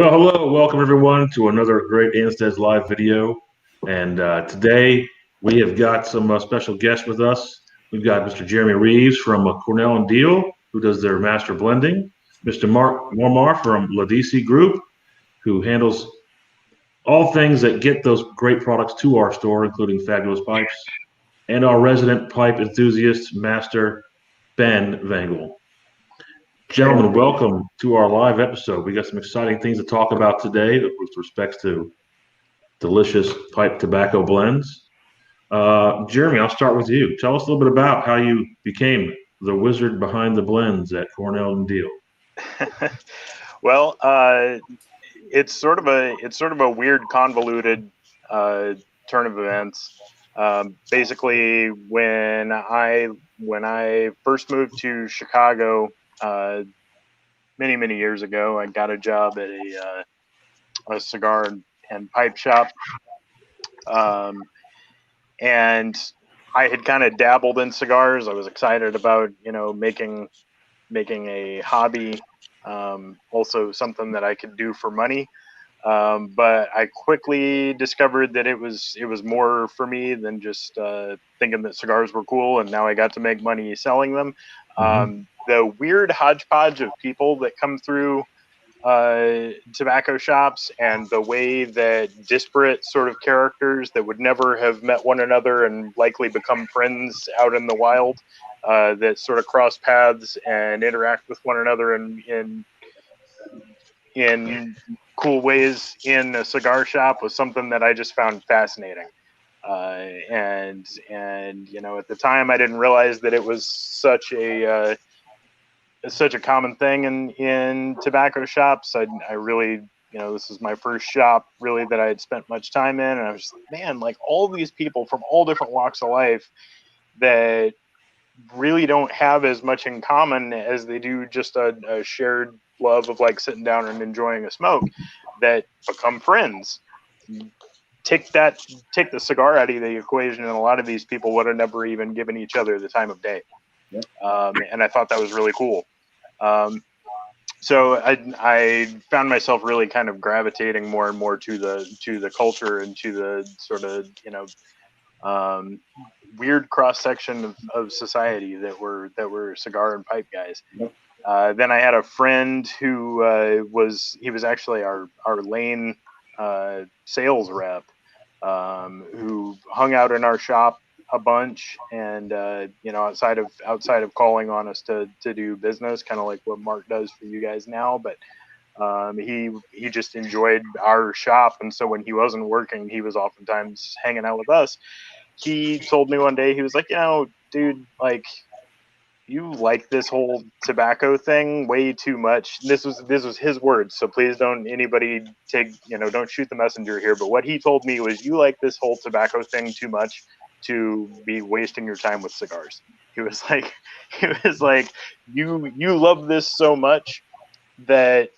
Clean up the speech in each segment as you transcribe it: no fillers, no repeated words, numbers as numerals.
Well, hello, welcome everyone to another great Anstead's live video. And today we have got some special guests with us. We've got Mr. Jeremy Reeves from Cornell Diehl, who does their master blending. Mr. Mark Mormar from Ladisi Group, who handles all things that get those great products to our store, including fabulous pipes. And our resident pipe enthusiast, Master Ben Vangel. Gentlemen, welcome to our live episode. We got some exciting things to talk about today with respects to delicious pipe tobacco blends. Jeremy, I'll start with you. Tell us a little bit about how you became the wizard behind the blends at Cornell and Diehl. Well, it's sort of a weird, convoluted turn of events. Basically, when I first moved to Chicago many years ago, I got a job at a cigar and pipe shop, and I had kind of dabbled in cigars. I was excited about making a hobby, also something that I could do for money. But I quickly discovered that it was more for me than just thinking that cigars were cool, and now I got to make money selling them. The weird hodgepodge of people that come through tobacco shops, and the way that disparate sort of characters that would never have met one another and likely become friends out in the wild, that sort of cross paths and interact with one another in cool ways in a cigar shop, was something that I just found fascinating. And at the time I didn't realize that it was such a common thing in tobacco shops. I really, this is my first shop really that I had spent much time in, and I was just like, man, like all these people from all different walks of life that really don't have as much in common as they do just a shared love of like sitting down and enjoying a smoke, that become friends. Take the cigar out of the equation, and a lot of these people would have never even given each other the time of day. And I thought that was really cool. So I found myself really kind of gravitating more and more to the culture and to the sort of weird cross section of society that were cigar and pipe guys. Then I had a friend who was actually our lane sales rep, who hung out in our shop a bunch, and outside of calling on us to do business, kind of like what Mark does for you guys now. But he just enjoyed our shop, and so when he wasn't working, he was oftentimes hanging out with us. He told me one day, he was like, dude, like, you like this whole tobacco thing way too much. This was his words, so please don't anybody don't shoot the messenger here. But what he told me was, you like this whole tobacco thing too much to be wasting your time with cigars. He was like, you love this so much that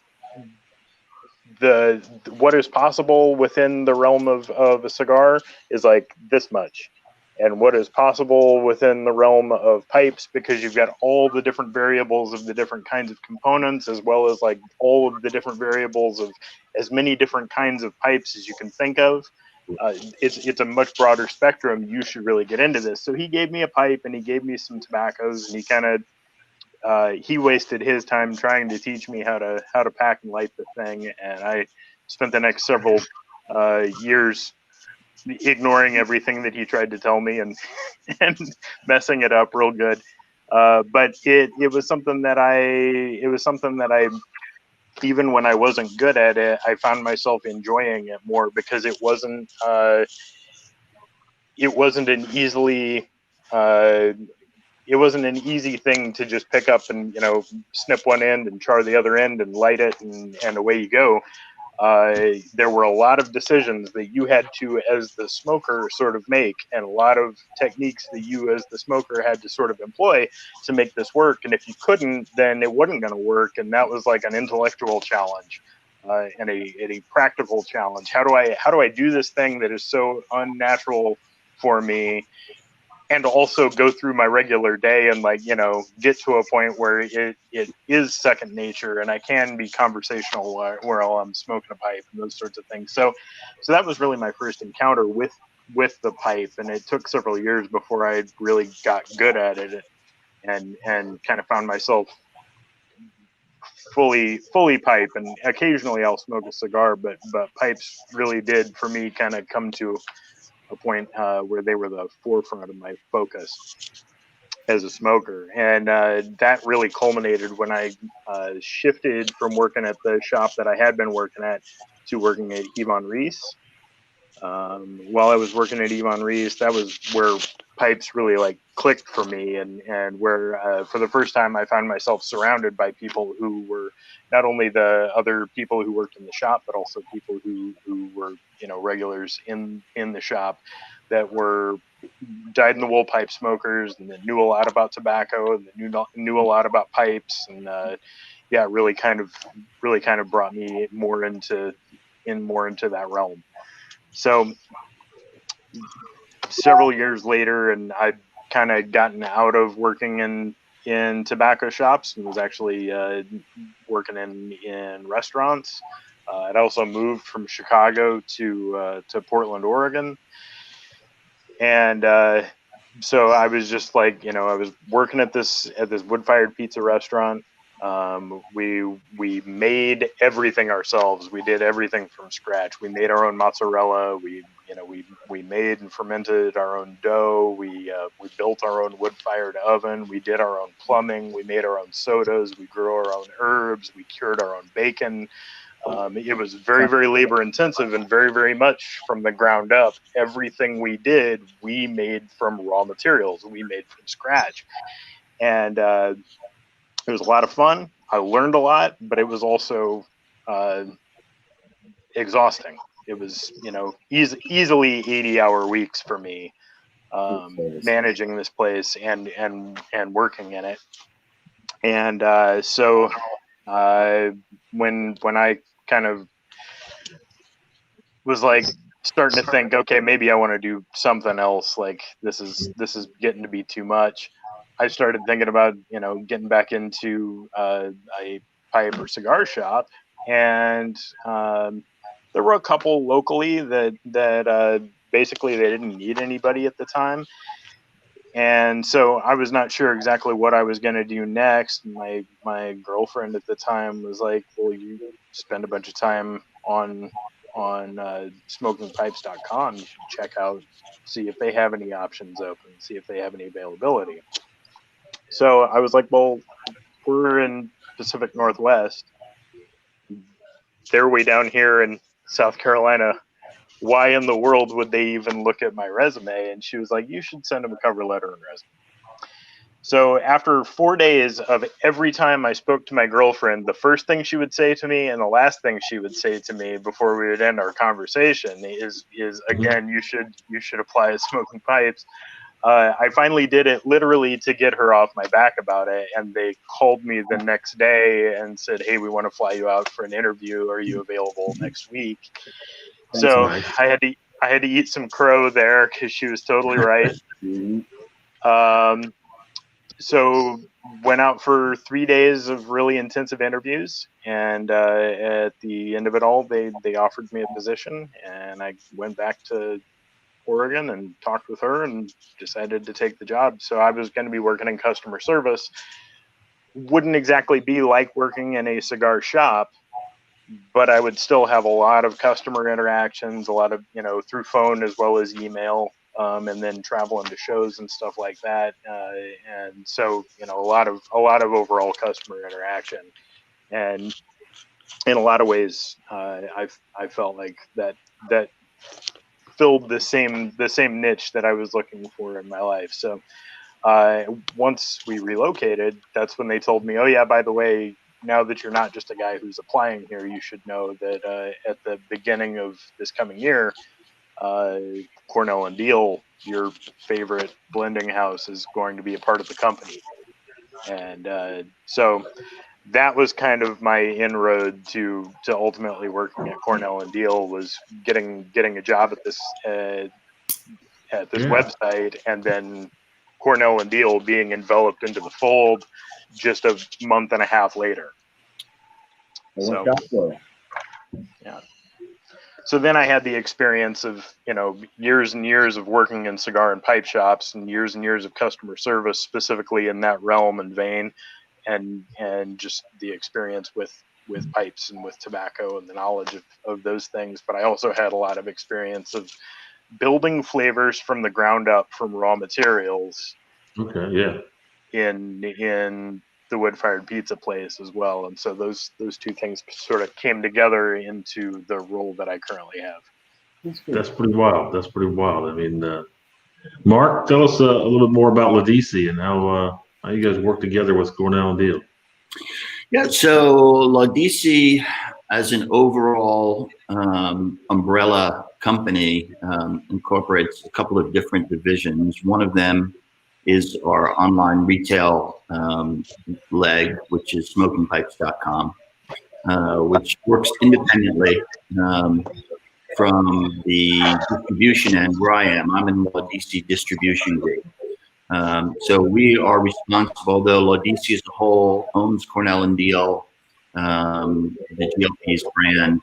what is possible within the realm of a cigar is like this much, and what is possible within the realm of pipes, because you've got all the different variables of the different kinds of components, as well as like all of the different variables of as many different kinds of pipes as you can think of. It's a much broader spectrum. You should really get into this. So he gave me a pipe, and he gave me some tobaccos, and he kind of he wasted his time trying to teach me how to pack and light the thing, and I spent the next several years ignoring everything that he tried to tell me and messing it up real good. But it was something that I even when I wasn't good at it, I found myself enjoying it more, because it wasn't an easy thing to just pick up and snip one end and char the other end and light it, and away you go. There were a lot of decisions that you had to, as the smoker, sort of make, and a lot of techniques that you, as the smoker, had to sort of employ to make this work. And if you couldn't, then it wasn't going to work. And that was like an intellectual challenge, and a practical challenge. How do I do this thing that is so unnatural for me, and also go through my regular day and like, get to a point where it is second nature and I can be conversational while I'm smoking a pipe and those sorts of things. So that was really my first encounter with the pipe, and it took several years before I really got good at it and kind of found myself fully pipe, and occasionally I'll smoke a cigar, but pipes really did for me kind of come to a point where they were the forefront of my focus as a smoker. And that really culminated when I shifted from working at the shop that I had been working at to working at Yvonne Reese. While I was working at Yvonne Reese, that was where pipes really like clicked for me, and where for the first time I found myself surrounded by people who were not only the other people who worked in the shop, but also people who were regulars in the shop that were dyed-in-the-wool pipe smokers, and that knew a lot about tobacco, and that knew a lot about pipes, and yeah, really kind of brought me more into that realm. So several years later, and I'd kind of gotten out of working in tobacco shops and was actually working in restaurants. I'd also moved from Chicago to Portland, Oregon, and so I was just like, I was working at this wood-fired pizza restaurant. We made everything ourselves. We did everything from scratch. We made our own mozzarella. We made and fermented our own dough. We built our own wood-fired oven. We did our own plumbing. We made our own sodas. We grew our own herbs. We cured our own bacon. It was very, very labor intensive and very, very much from the ground up. Everything we did, we made from raw materials. We made from scratch. And it was a lot of fun. I learned a lot, but it was also exhausting. It was, easily 80-hour weeks for me, managing this place and working in it. And so when I kind of was like starting to think, okay, maybe I want to do something else. Like this is getting to be too much. I started thinking about, getting back into a pipe or cigar shop, and there were a couple locally that basically they didn't need anybody at the time. And so I was not sure exactly what I was going to do next. My girlfriend at the time was like, well, you spend a bunch of time on smokingpipes.com. You should check out, see if they have any options open, see if they have any availability. So I was like, well, we're in Pacific Northwest. They're way down here in South Carolina. Why in the world would they even look at my resume? And she was like, you should send them a cover letter and resume. So after 4 days of every time I spoke to my girlfriend, the first thing she would say to me and the last thing she would say to me before we would end our conversation is again, you should apply at Smoking Pipes. I finally did it literally to get her off my back about it, and they called me the next day and said, hey, we want to fly you out for an interview. Are you available next week? That's so nice. I had to eat some crow there because she was totally right. So went out for 3 days of really intensive interviews, and at the end of it all, they offered me a position, and I went back to Oregon and talked with her and decided to take the job. So I was going to be working in customer service. Wouldn't exactly be like working in a cigar shop, but I would still have a lot of customer interactions, a lot of, through phone as well as email, and then traveling to shows and stuff like that. And so, a lot of overall customer interaction. And in a lot of ways, I felt like that filled the same niche that I was looking for in my life. So once we relocated, that's when they told me, oh yeah, by the way, now that you're not just a guy who's applying here, you should know that at the beginning of this coming year, Cornell Diehl, your favorite blending house, is going to be a part of the company. And so that was kind of my inroad to ultimately working at Cornell Diehl, was getting a job at at this website, and then Cornell and Diehl being enveloped into the fold just a month and a half later. So, yeah. So then I had the experience of, years and years of working in cigar and pipe shops, and years of customer service, specifically in that realm and vein, and just the experience with pipes and with tobacco and the knowledge of those things. But I also had a lot of experience of building flavors from the ground up from raw materials. Okay, yeah. In the wood-fired pizza place as well, and so those two things sort of came together into the role that I currently have. That's pretty wild. I mean, Mark, tell us a little bit more about Ladisi and how you guys work together with Cornell and Diehl. Yeah, so Ladisi, as an overall umbrella company, incorporates a couple of different divisions. One of them is our online retail leg, which is smokingpipes.com, which works independently from the distribution end where I am. I'm in the Ladisi distribution group. So we are responsible, though Ladisi as a whole owns Cornell and Diehl, the GLP's brand,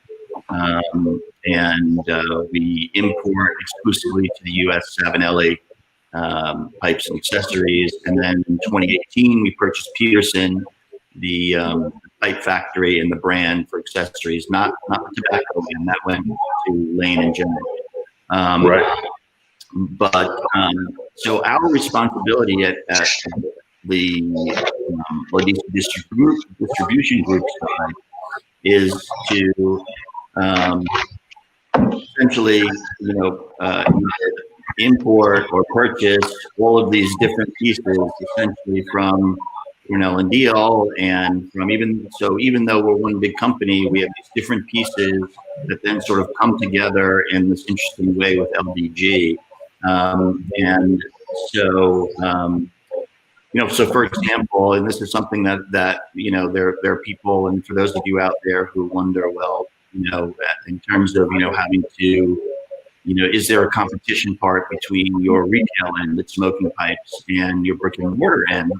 and we import exclusively to the U.S. Savinelli pipes and accessories. And then in 2018, we purchased Peterson, the pipe factory and the brand for accessories, not the tobacco, and that went to Lane and General. Right. But so our responsibility at the distribution group side is to essentially, import or purchase all of these different pieces, essentially from Cornell and Diehl, and from even though we're one big company, we have these different pieces that then sort of come together in this interesting way with LDG. And so, so for example, and this is something that there are people, and for those of you out there who wonder, well, in terms of having to, is there a competition part between your retail end, that's smoking pipes, and your brick and mortar end?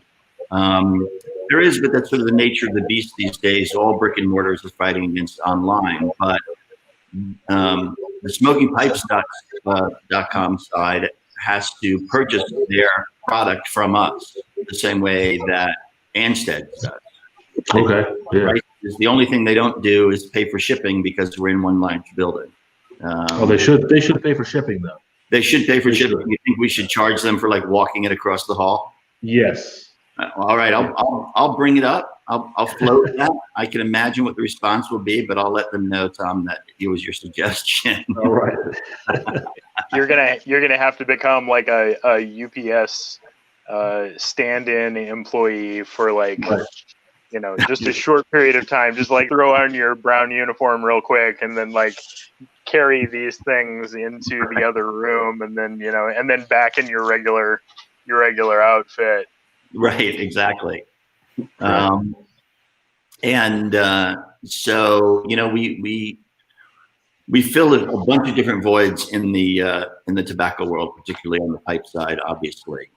There is, but that's sort of the nature of the beast these days. All brick and mortars are fighting against online, but the smokingpipes.com side has to purchase their product from us the same way that Anstead does. Okay. Yeah. Right? The only thing they don't do is pay for shipping because we're in one large building. They should pay for shipping though. They should pay for shipping. You think we should charge them for like walking it across the hall? Yes. All right, I'll bring it up. I'll float that. I can imagine what the response will be, but I'll let them know, Tom, that it was your suggestion. All right. You're gonna have to become like a UPS stand-in employee for just a short period of time. Just like throw on your brown uniform real quick, and then carry these things into the other room, and then back in your regular outfit. Right, exactly. So we fill a bunch of different voids in the tobacco world, particularly on the pipe side, obviously.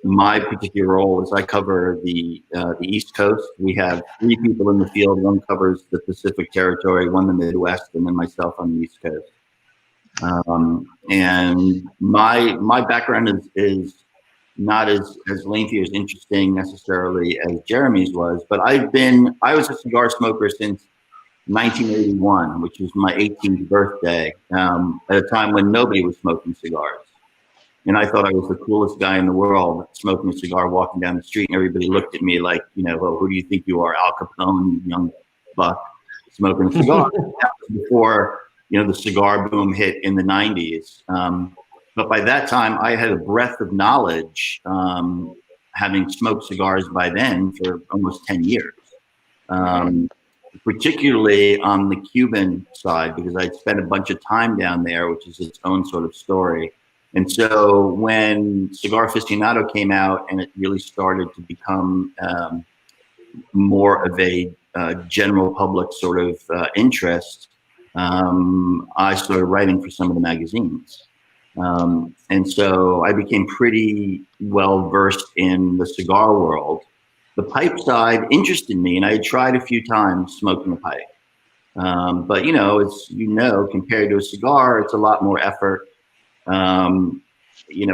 My particular role is I cover the East Coast. We have 3 people in the field. One covers the Pacific Territory, one the Midwest, and then myself on the East Coast. And my background is not as lengthy or as interesting necessarily as Jeremy's was, but I was a cigar smoker since 1981, which was my 18th birthday, at a time when nobody was smoking cigars. And I thought I was the coolest guy in the world, smoking a cigar, walking down the street, and everybody looked at me like, well, who do you think you are, Al Capone, young buck, smoking a cigar? That was before, the cigar boom hit in the 90s. But by that time, I had a breadth of knowledge, having smoked cigars by then for almost 10 years, particularly on the Cuban side, because I'd spent a bunch of time down there, which is its own sort of story. And so when Cigar Aficionado came out and it really started to become more of a general public sort of interest, I started writing for some of the magazines. And so I became pretty well versed in the cigar world. The pipe side interested me, and I had tried a few times smoking a pipe. But compared to a cigar, it's a lot more effort.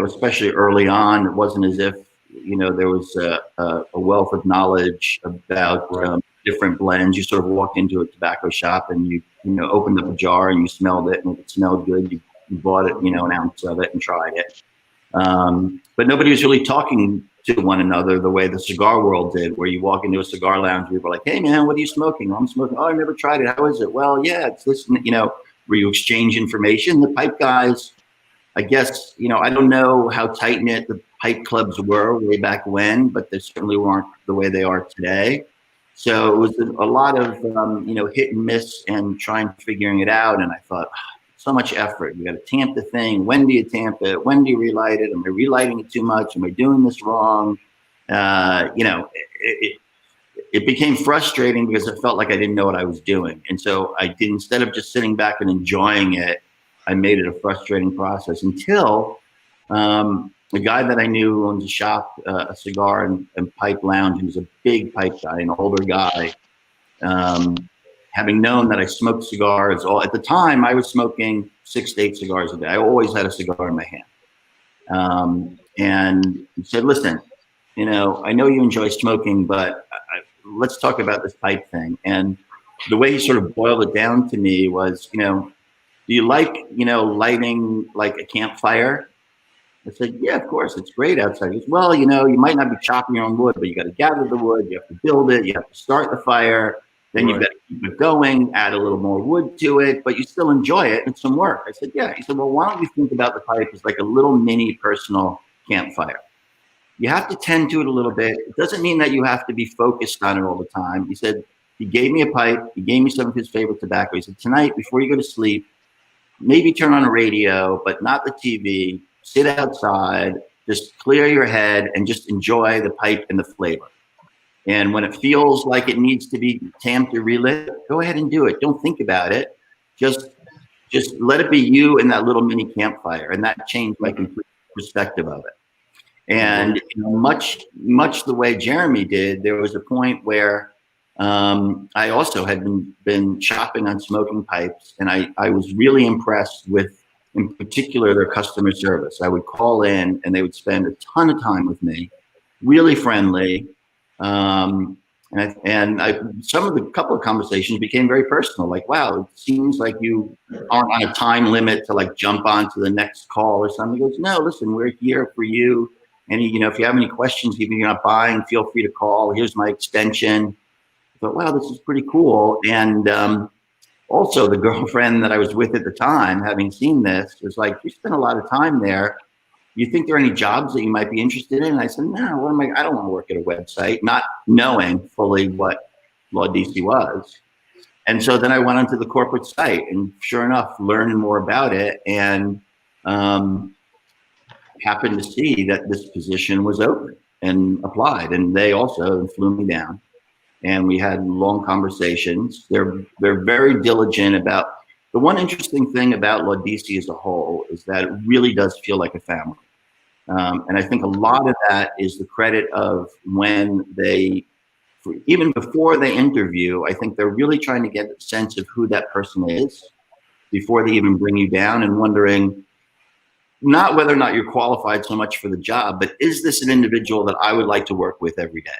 Especially early on, it wasn't as if there was a wealth of knowledge about different blends. You sort of walked into a tobacco shop and you opened up a jar and you smelled it, and if it smelled good, you bought it, an ounce of it and tried it. But nobody was really talking to one another the way the cigar world did, where you walk into a cigar lounge, people are like, "Hey man, what are you smoking?" "I'm smoking." "Oh, I never tried it. How is it?" "Well, yeah, it's this," where you exchange information. The pipe guys, I guess, I don't know how tight knit the pipe clubs were way back when, but they certainly weren't the way they are today. So it was a lot of, hit and miss and figuring it out. And I thought, so much effort. You got to tamp the thing. When do you tamp it? When do you relight it? Am I relighting it too much? Am I doing this wrong? It became frustrating because I felt like I didn't know what I was doing. And so instead of just sitting back and enjoying it, I made it a frustrating process until the guy that I knew who owns a shop, a cigar and pipe lounge, he was a big pipe guy, an older guy. Having known that I smoked cigars, at the time I was smoking 6 to 8 cigars a day. I always had a cigar in my hand. And he said, "Listen, I know you enjoy smoking, but let's talk about this pipe thing." And the way he sort of boiled it down to me was, "Do you like, lighting like a campfire?" I said, "Yeah, of course. It's great outside." He goes, "Well, you might not be chopping your own wood, but you got to gather the wood. You have to build it. You have to start the fire. Then you've got to keep it going, add a little more wood to it, but you still enjoy it. It's some work." I said, "Yeah." He said, "Well, why don't you think about the pipe as like a little mini personal campfire? You have to tend to it a little bit. It doesn't mean that you have to be focused on it all the time." He said, he gave me a pipe. He gave me some of his favorite tobacco. He said, "Tonight, before you go to sleep, maybe turn on a radio, but not the TV. Sit outside, just clear your head and just enjoy the pipe and the flavor. And when it feels like it needs to be tamped or relit, go ahead and do it. Don't think about it. Just let it be you and that little mini campfire." And that changed my complete perspective of it. And much the way Jeremy did, there was a point where I also had been shopping on smoking pipes, and I was really impressed with, in particular, their customer service. I would call in and they would spend a ton of time with me, really friendly. Some of the couple of conversations became very personal, like, "Wow, it seems like you aren't on a time limit to like jump on to the next call or something." He goes, "No, listen, we're here for you. And if you have any questions, even if you're not buying, feel free to call. Here's my extension." I thought, wow, this is pretty cool. And also the girlfriend that I was with at the time, having seen this, was like, "You spend a lot of time there. You think there are any jobs that you might be interested in?" And I said, "No, I don't want to work at a website," not knowing fully what Law DC was. And so then I went onto the corporate site and sure enough, learned more about it, and happened to see that this position was open and applied. And they also flew me down. And we had long conversations. They're very diligent about. The one interesting thing about Law DC as a whole is that it really does feel like a family. And I think a lot of that is the credit of when even before they interview, I think they're really trying to get a sense of who that person is before they even bring you down, and wondering not whether or not you're qualified so much for the job, but is this an individual that I would like to work with every day?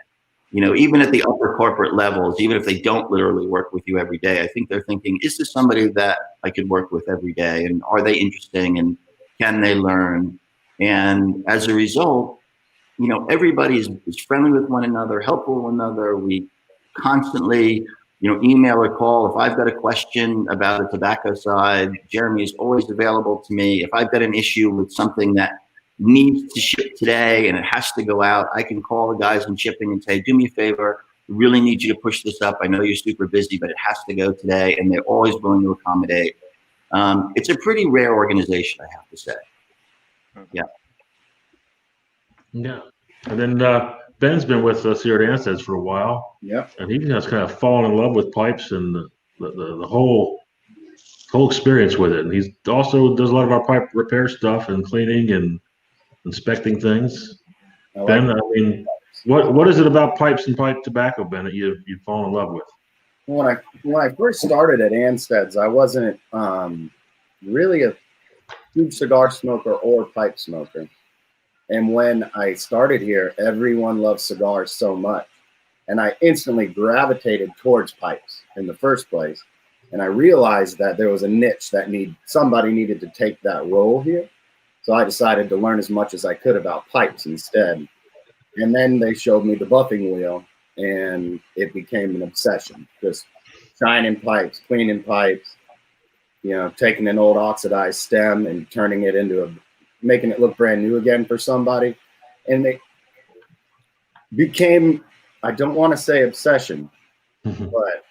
Even at the upper corporate levels, even if they don't literally work with you every day, I think they're thinking, is this somebody that I could work with every day? And are they interesting? And can they learn? And as a result, everybody is friendly with one another, helpful with one another. We constantly, email or call. If I've got a question about the tobacco side, Jeremy is always available to me. If I've got an issue with something that needs to ship today and it has to go out, I can call the guys in shipping and say, "Do me a favor, we really need you to push this up. I know you're super busy, but it has to go today." And they're always willing to accommodate. It's a pretty rare organization, I have to say. Yeah. Yeah. And then Ben's been with us here at Anstead's for a while. Yeah. And he has kind of fallen in love with pipes and the whole whole experience with it. And he's also does a lot of our pipe repair stuff and cleaning and inspecting things. Ben, I mean, what is it about pipes and pipe tobacco, Ben, that you've fallen in love with? When I first started at Anstead's, I wasn't really a huge cigar smoker or pipe smoker. And when I started here, everyone loved cigars so much. And I instantly gravitated towards pipes in the first place. And I realized that there was a niche that somebody needed to take that role here. So I decided to learn as much as I could about pipes instead. And then they showed me the buffing wheel, and it became an obsession. Just shining pipes, cleaning pipes, taking an old oxidized stem and turning it into making it look brand new again for somebody. And it became, I don't want to say obsession, but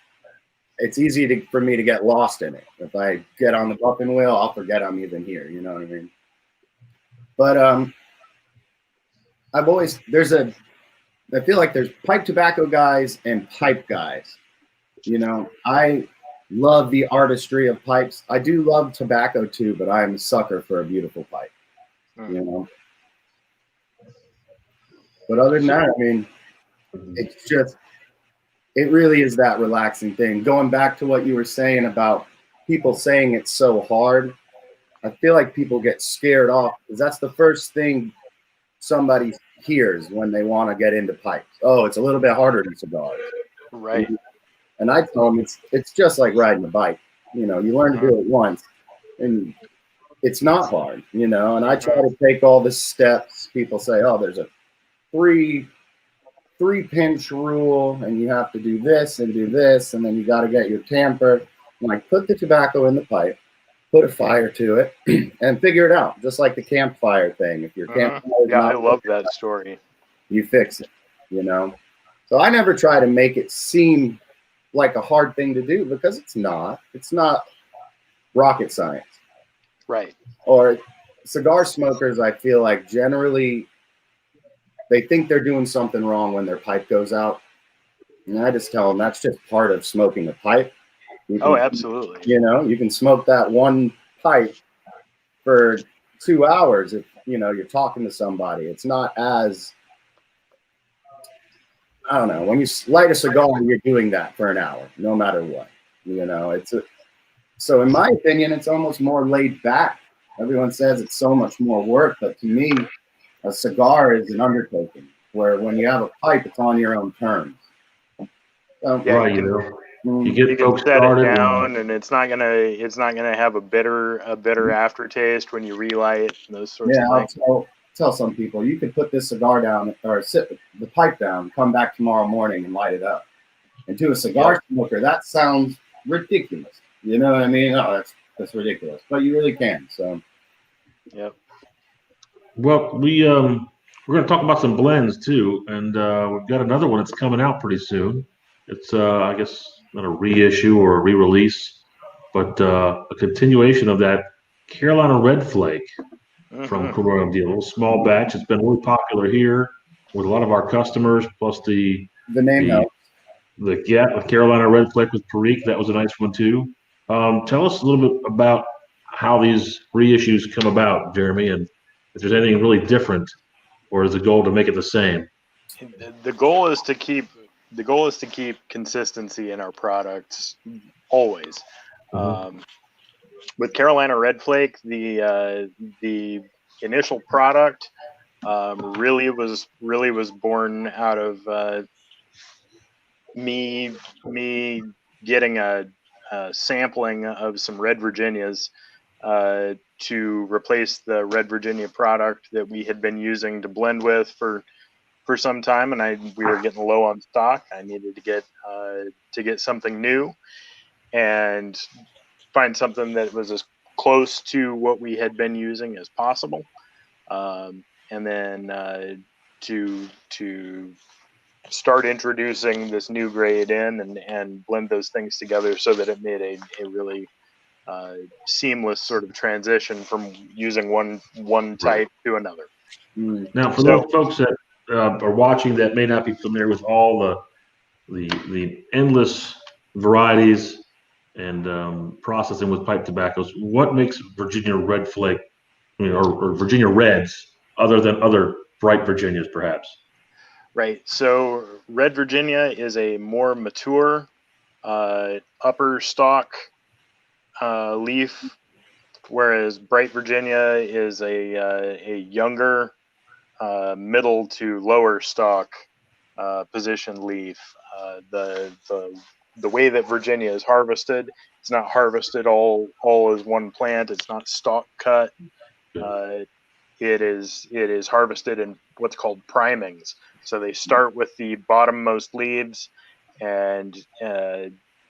it's easy for me to get lost in it. If I get on the buffing wheel, I'll forget I'm even here. You know what I mean? But I feel like there's pipe tobacco guys and pipe guys. I love the artistry of pipes. I do love tobacco too, but I'm a sucker for a beautiful pipe. But other than that, I mean, it really is that relaxing thing. Going back to what you were saying about people saying it's so hard, I feel like people get scared off because that's the first thing somebody hears when they want to get into pipes. Oh, it's a little bit harder than cigars. Right. And I tell them it's just like riding a bike. You learn to do it once and it's not hard, and I try to take all the steps. People say, oh, there's a three pinch rule and you have to do this and do this. And then you got to get your tamper. And I put the tobacco in the pipe, put a fire to it and figure it out. Just like the campfire thing. If your campfire I love that story. You fix it, So I never try to make it seem like a hard thing to do because it's not rocket science. Right. Or cigar smokers, I feel like generally they think they're doing something wrong when their pipe goes out. And I just tell them that's just part of smoking a pipe. Absolutely. You can smoke that one pipe for 2 hours if, you're talking to somebody. It's not as, I don't know, when you light a cigar, you're doing that for an hour, no matter what. So in my opinion, it's almost more laid back. Everyone says it's so much more work, but to me, a cigar is an undertaking. Where when you have a pipe, it's on your own terms. Right, you get folks set started it down, and it's not gonna have a bitter aftertaste when you relight it. And those sorts of things. I'll tell some people you could put this cigar down or sit the pipe down, come back tomorrow morning and light it up. And to a cigar smoker, that sounds ridiculous. You know what I mean? Oh, that's ridiculous, but you really can. So, yep. Well, we're going to talk about some blends too, and we've got another one that's coming out pretty soon. It's I guess not a reissue or a re-release, but a continuation of that Carolina Red Flake from Cornell Diehl. A little small batch. It's been really popular here with a lot of our customers. Plus the name helps. The Carolina Red Flake with Perique, that was a nice one too. Tell us a little bit about how these reissues come about, Jeremy, and if there's anything really different, or is the goal to make it the same? The goal is to keep consistency in our products always. With Carolina Red Flake, the initial product really was born out of me getting a sampling of some Red Virginias to replace the Red Virginia product that we had been using to blend with for some time, and we were getting low on stock. I needed to get something new and find something that was as close to what we had been using as possible, and then to start introducing this new grade in and blend those things together so that it made a really seamless sort of transition from using one type to another. Now, for those folks that are watching that may not be familiar with all the endless varieties and processing with pipe tobaccos. What makes Virginia Red Flake, or Virginia Reds, other than other bright Virginias, perhaps? Right. So Red Virginia is a more mature upper stalk leaf, whereas Bright Virginia is a younger middle to lower stalk position leaf. The way that Virginia is harvested, it's not harvested all as one plant. It's not stalk cut. It is harvested in what's called primings. So they start with the bottommost leaves and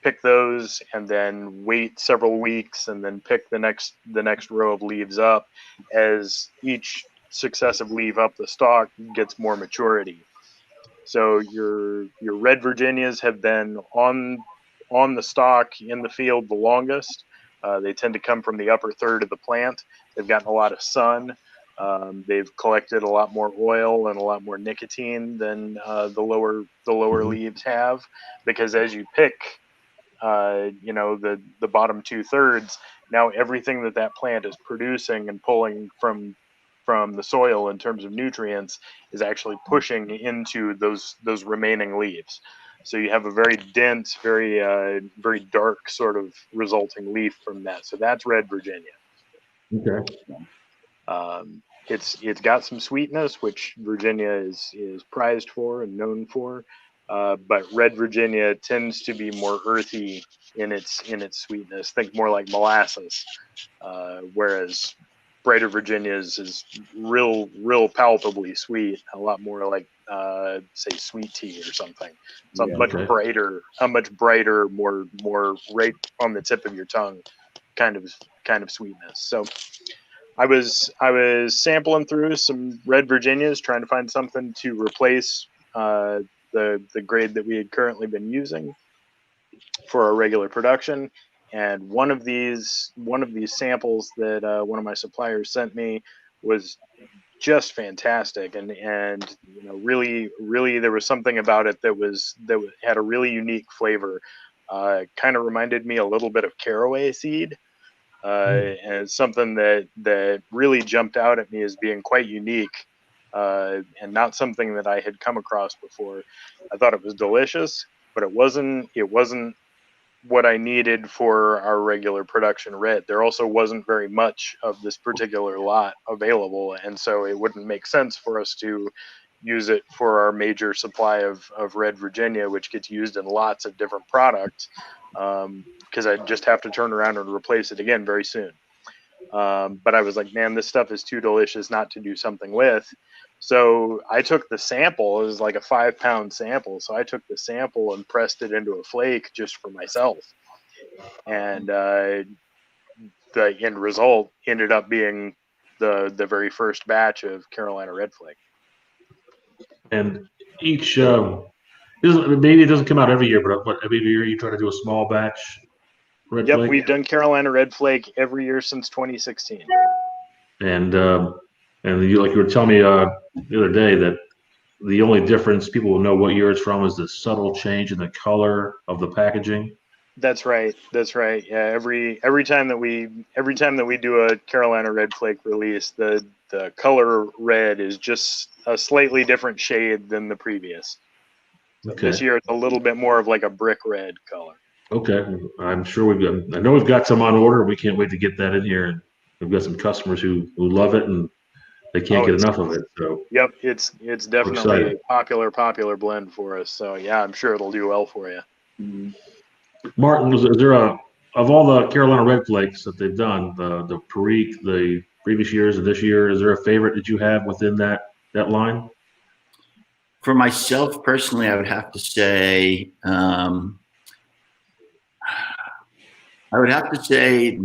pick those, and then wait several weeks, and then pick the next row of leaves up as each successive leaf up the stalk gets more maturity. So your Red Virginias have been on the stalk in the field the longest. They tend to come from the upper third of the plant. They've gotten a lot of sun. They've collected a lot more oil and a lot more nicotine than the lower leaves have, because as you pick, the bottom 2/3, now everything that plant is producing and pulling from the soil in terms of nutrients is actually pushing into those remaining leaves. So you have a very dense, very dark sort of resulting leaf from that. So that's Red Virginia. Okay. It's got some sweetness, which Virginia is prized for and known for, but Red Virginia tends to be more earthy in its sweetness. Think more like molasses, whereas Brighter Virginia's is real palpably sweet, a lot more like say sweet tea or something. It's a much brighter, more right on the tip of your tongue kind of sweetness. So I was sampling through some Red Virginias, trying to find something to replace the grade that we had currently been using for our regular production. And one of these samples that one of my suppliers sent me was just fantastic, and really there was something about it that had a really unique flavor. Kind of reminded me a little bit of caraway seed. And it's something that really jumped out at me as being quite unique, and not something that I had come across before. I thought it was delicious, but it wasn't what I needed for our regular production red. There also wasn't very much of this particular lot available, and so it wouldn't make sense for us to use it for our major supply of Red Virginia, which gets used in lots of different products, because I'd just have to turn around and replace it again very soon. But I was like, man, this stuff is too delicious not to do something with. So I took the sample. It was like a 5-pound sample. So I took the sample and pressed it into a flake just for myself. And the end result ended up being the very first batch of Carolina Red Flake. And each, maybe it doesn't come out every year, but every year you try to do a small batch Red Flake? Yep, we've done Carolina Red Flake every year since 2016. And you, like you were telling me the other day, that the only difference people will know what year it's from is the subtle change in the color of the packaging. That's right. Yeah, every time that we do a Carolina Red Flake release, the color red is just a slightly different shade than the previous. So Okay. This year it's a little bit more of like a brick red color. Okay, I'm sure I know we've got some on order. We can't wait to get that in here, and we've got some customers who love it, and they can't get enough of it. So yep, it's definitely a popular blend for us. So yeah, I'm sure it'll do well for you. Mm-hmm. Martin, is there of all the Carolina Red Flakes that they've done, the Perique, the previous years and this year, is there a favorite that you have within that line? For myself personally, I would have to say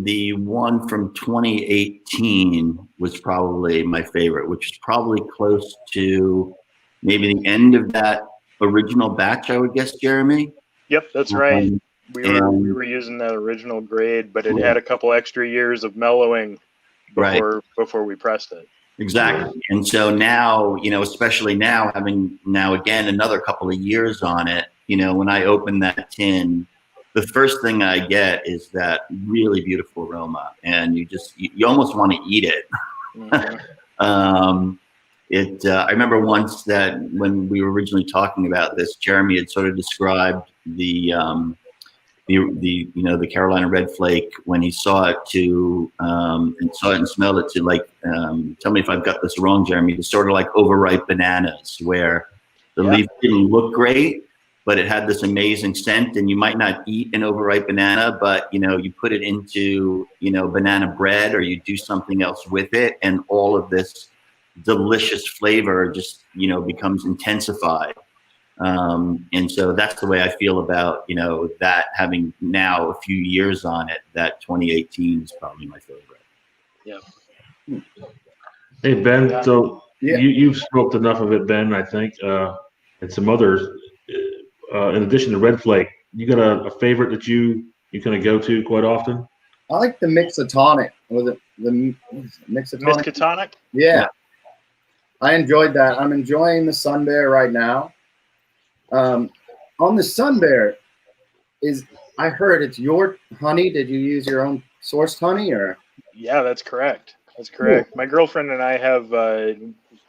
the one from 2018 was probably my favorite, which is probably close to maybe the end of that original batch, I would guess, Jeremy. Yep, that's right. We were using that original grade, but it had a couple extra years of mellowing before we pressed it. Exactly. And so now, especially now, having again another couple of years on it, when I open that tin, the first thing I get is that really beautiful aroma, and you almost want to eat it. Mhm. I remember once that when we were originally talking about this, Jeremy had sort of described the the Carolina Red Flake when he saw it and saw it and smelled it to like tell me if I've got this wrong, Jeremy. It's sort of like overripe bananas where the leaf didn't look great, but it had this amazing scent. And you might not eat an overripe banana, but you put it into banana bread or you do something else with it, and all of this delicious flavor just becomes intensified. And so that's the way I feel about that, having now a few years on it. That 2018 is probably my favorite. Yeah. Hey Ben, Yeah. so Yeah. you've smoked enough of it, Ben, I think, and some others. In addition to Red Flake, you got a favorite that you kind of go to quite often? I like the Mixotonic. Was it the Mixotonic? Miskatonic? Yeah. I enjoyed that. I'm enjoying the Sun Bear right now. On the Sun Bear, I heard it's your honey. Did you use your own sourced honey or? Yeah, that's correct. That's correct. My girlfriend and I have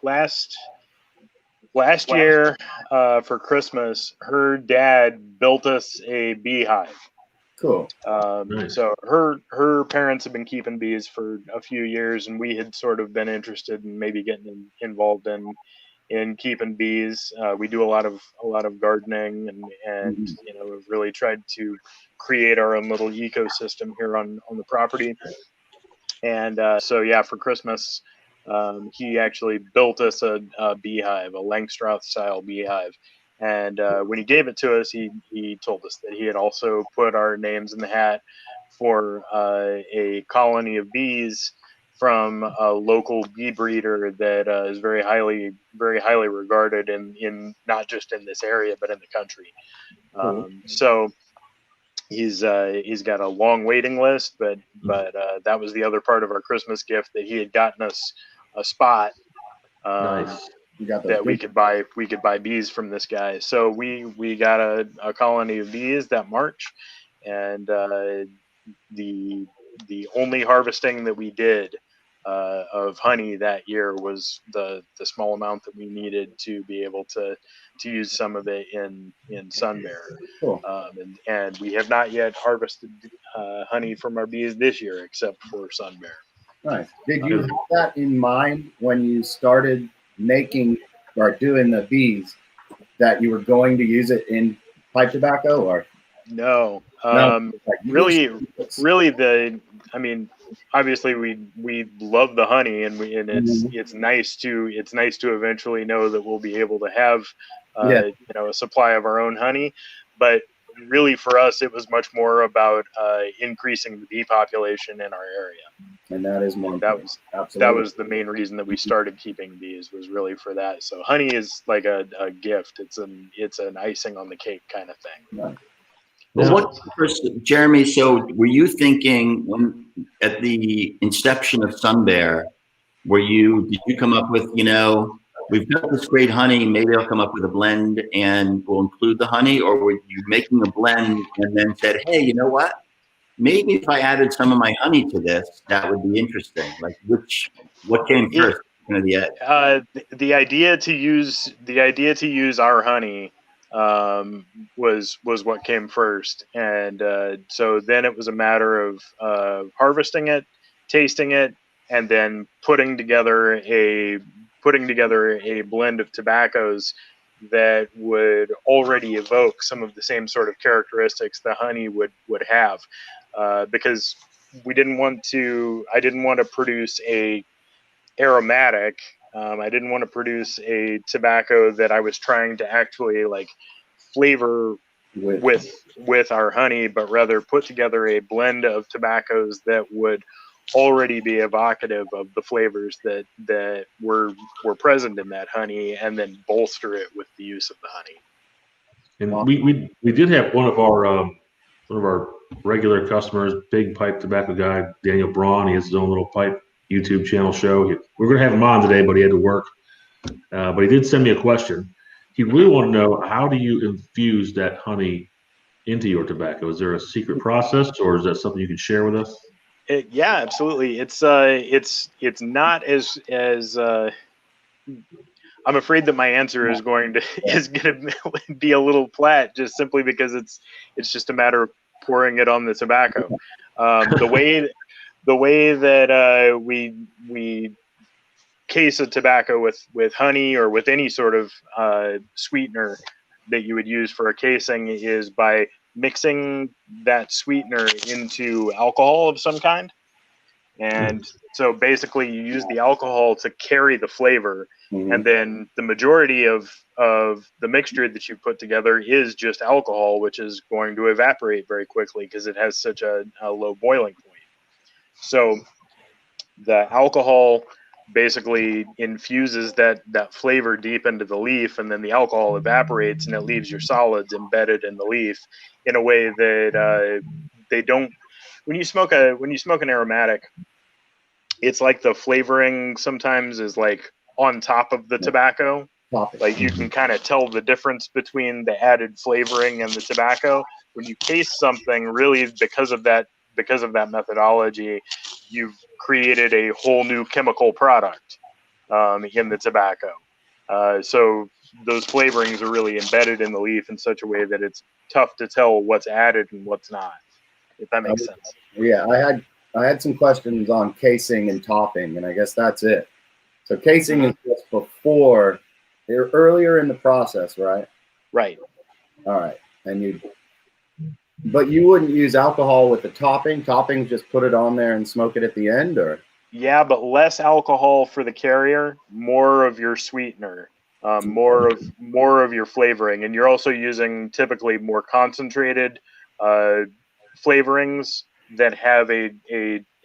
last year for Christmas, her dad built us a beehive. Cool. Nice. So her parents have been keeping bees for a few years, and we had sort of been interested in maybe getting involved in keeping bees. We do a lot of gardening, and we've really tried to create our own little ecosystem here on the property. And so yeah, for Christmas, he actually built us a beehive, a Langstroth style beehive. And when he gave it to us, he told us that he had also put our names in the hat for a colony of bees from a local bee breeder that is very highly regarded in not just in this area but in the country. So he's got a long waiting list, but that was the other part of our Christmas gift, that he had gotten us a spot. Nice. That we could buy bees from this guy. So we got a colony of bees that March, and the only harvesting that we did of honey that year was the small amount that we needed to be able to use some of it in Sun Bear. Cool. And we have not yet harvested honey from our bees this year except for Sun Bear. Nice. Did you have that in mind when you started making or doing the bees, that you were going to use it in pipe tobacco, or? No. Really, obviously we love the honey, and it's nice to eventually know that we'll be able to have a supply of our own honey. But really, for us, it was much more about increasing the bee population in our area. And that is more. That was the main reason that we started keeping bees, was really for that. So honey is like a gift. It's an icing on the cake kind of thing. Right. Well, Jeremy, so were you thinking at the inception of Sun Bear, did you come up with, we've got this great honey, maybe I'll come up with a blend and we'll include the honey? Or were you making a blend and then said, hey, you know what? Maybe if I added some of my honey to this, that would be interesting. Like what came first? The idea to use our honey was what came first, and so then it was a matter of harvesting it, tasting it, and then putting together a blend of tobaccos that would already evoke some of the same sort of characteristics the honey would have, because I didn't want to produce a aromatic. I didn't want to produce a tobacco that I was trying to actually like flavor with our honey, but rather put together a blend of tobaccos that would already be evocative of the flavors that were present in that honey, and then bolster it with the use of the honey. And we did have one of our regular customers, big pipe tobacco guy, Daniel Braun. He has his own little pipe YouTube channel show. We're going to have him on today, but he had to work. But he did send me a question. He really wanted to know, how do you infuse that honey into your tobacco? Is there a secret process, or is that something you can share with us? Yeah, absolutely. It's not as I'm afraid that my answer is going to be a little flat, just simply because it's just a matter of pouring it on the tobacco. The way that we case a tobacco with honey or with any sort of sweetener that you would use for a casing is by mixing that sweetener into alcohol of some kind. And so basically you use the alcohol to carry the flavor, and then the majority of the mixture that you put together is just alcohol, which is going to evaporate very quickly because it has such a low boiling point. So the alcohol basically infuses that flavor deep into the leaf, and then the alcohol evaporates and it leaves your solids embedded in the leaf in a way that they don't. When you smoke an aromatic, it's like the flavoring sometimes is like on top of the tobacco. Like you can kind of tell the difference between the added flavoring and the tobacco. When you case something, really because of that methodology, you've created a whole new chemical product in the tobacco. So those flavorings are really embedded in the leaf in such a way that it's tough to tell what's added and what's not, if that makes sense. Yeah, I had some questions on casing and topping, and I guess that's it. So casing is just before, they're earlier in the process, right? Right. All right. But you wouldn't use alcohol with the topping. Topping, just put it on there and smoke it at the end, or? Yeah, but less alcohol for the carrier, more of your sweetener, more of your flavoring, and you're also using typically more concentrated flavorings that have a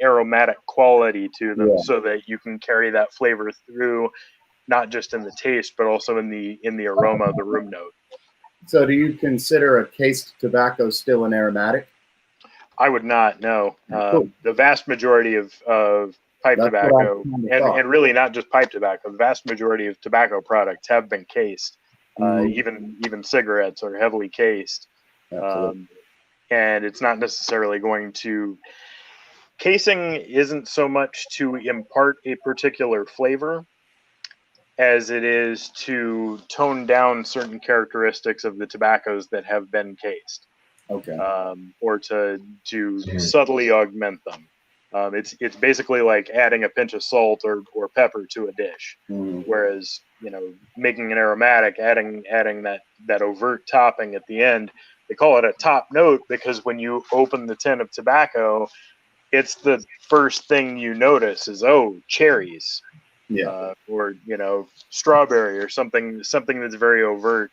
aromatic quality to them, so that you can carry that flavor through, not just in the taste, but also in the aroma, the room note. So do you consider a cased tobacco still an aromatic? I would not, no. The vast majority of pipe tobacco, and really not just pipe tobacco, the vast majority of tobacco products have been cased. Even cigarettes are heavily cased. And it's not necessarily going to... Casing isn't so much to impart a particular flavor as it is to tone down certain characteristics of the tobaccos that have been cased. Okay. Or to subtly augment them. It's basically like adding a pinch of salt or pepper to a dish. Whereas, making an aromatic, adding that overt topping at the end, they call it a top note because when you open the tin of tobacco, it's the first thing you notice is, oh, cherries. Or strawberry or something that's very overt,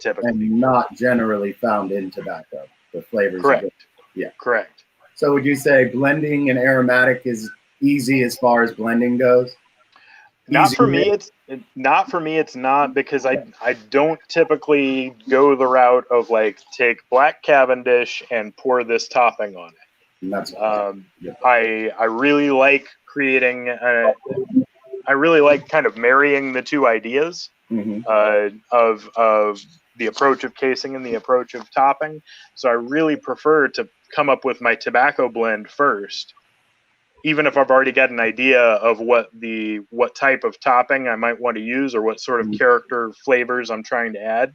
typically. And not generally found in tobacco. The flavors. Correct. Correct. So would you say blending an aromatic is easy as far as blending goes? Not for me. It's not, because I don't typically go the route of like take black Cavendish and pour this topping on it. And that's I really like creating. I really like kind of marrying the two ideas of the approach of casing and the approach of topping. So I really prefer to come up with my tobacco blend first, even if I've already got an idea of what type of topping I might want to use or what sort of character flavors I'm trying to add.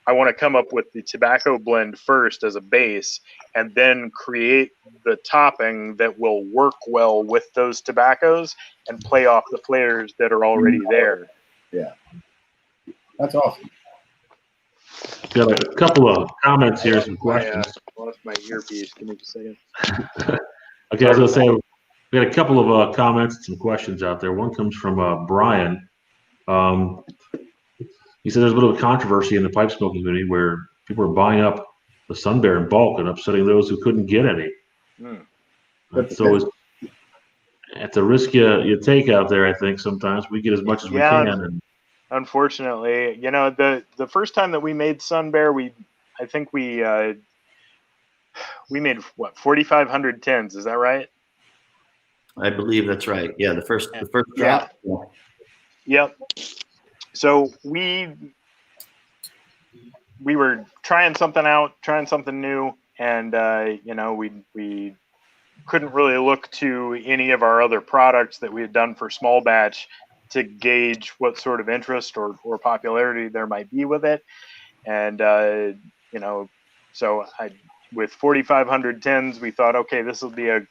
I want to come up with the tobacco blend first as a base, and then create the topping that will work well with those tobaccos and play off the flavors that are already there. Yeah. That's awesome. Got a couple of comments here, some questions. I lost my earpiece. Give me a second. Okay, I was going to say, we got a couple of comments and some questions out there. One comes from Brian. He said there's a bit of a controversy in the pipe smoking community where people are buying up the Sun Bear in bulk and upsetting those who couldn't get any. So it's a risk you take out there. I think sometimes we get as much as we can. And unfortunately, the first time that we made Sun Bear, I think we made what, 4,500 tins. Is that right? I believe that's right. Yeah, the first drop. Yep. So we we were trying something out, trying something new, and we couldn't really look to any of our other products that we had done for small batch to gauge what sort of interest or popularity there might be with it. And so with 4,500 tins, we thought, okay, this will be a